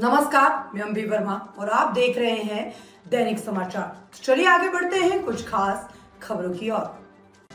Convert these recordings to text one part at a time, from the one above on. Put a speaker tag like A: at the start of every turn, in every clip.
A: नमस्कार, मैं अम्बी वर्मा और आप देख रहे हैं दैनिक समाचार। चलिए आगे बढ़ते हैं कुछ खास खबरों की ओर।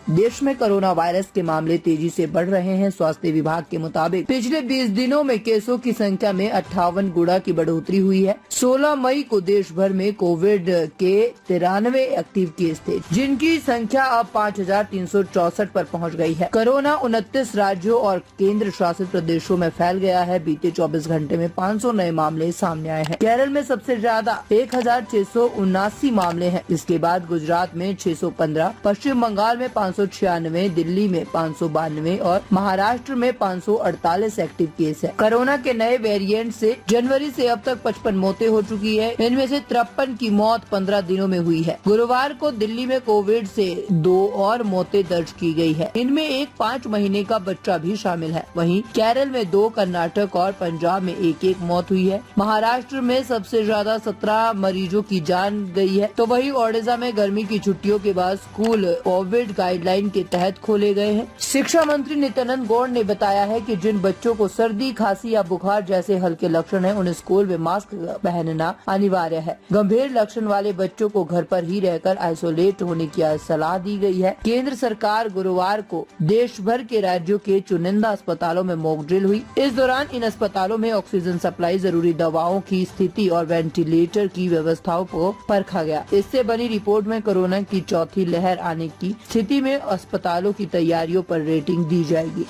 B: देश में कोरोना वायरस के मामले तेजी से बढ़ रहे हैं। स्वास्थ्य विभाग के मुताबिक पिछले 20 दिनों में केसों की संख्या में 58 गुना की बढ़ोतरी हुई है। 16 मई को देश भर में कोविड के 93 एक्टिव केस थे, जिनकी संख्या अब 5364 पर पहुंच गई है। कोरोना 29 राज्यों और केंद्र शासित प्रदेशों में फैल गया है। बीते 24 घंटे में 500 नए मामले सामने आए हैं। केरल में सबसे ज्यादा 1679 मामले हैं। इसके बाद गुजरात में 615, पश्चिम बंगाल में 596, दिल्ली में 592 और महाराष्ट्र में 548 एक्टिव केस है। कोरोना के नए वेरिएंट से जनवरी से अब तक 55 मौतें हो चुकी है। इनमें से 53 की मौत 15 दिनों में हुई है। गुरुवार को दिल्ली में कोविड से 2 और मौतें दर्ज की गई है। इनमें एक 5 महीने का बच्चा भी शामिल है। वहीं केरल में 2, कर्नाटक और पंजाब में एक मौत हुई है। महाराष्ट्र में सबसे ज्यादा 17 मरीजों की जान गई है। तो वहीं ओडिशा में गर्मी की छुट्टियों के बाद स्कूल कोविड गाइडलाइन के तहत खोले गए हैं। शिक्षा मंत्री नित्यानंद गौड़ ने बताया है कि जिन बच्चों को सर्दी, खांसी या बुखार जैसे हल्के लक्षण हैं, उन्हें स्कूल में मास्क पहनना अनिवार्य है। गंभीर लक्षण वाले बच्चों को घर पर ही रहकर आइसोलेट होने की सलाह दी गई है। केंद्र सरकार गुरुवार को देश भर के राज्यों के चुनिंदा अस्पतालों में मॉक ड्रिल हुई। इस दौरान इन अस्पतालों में ऑक्सीजन सप्लाई, जरूरी दवाओं की स्थिति और वेंटिलेटर की व्यवस्थाओं को परखा गया। इससे बनी रिपोर्ट में कोरोना की चौथी लहर आने की स्थिति में अस्पतालों की तैयारियों पर रेटिंग दी जाएगी।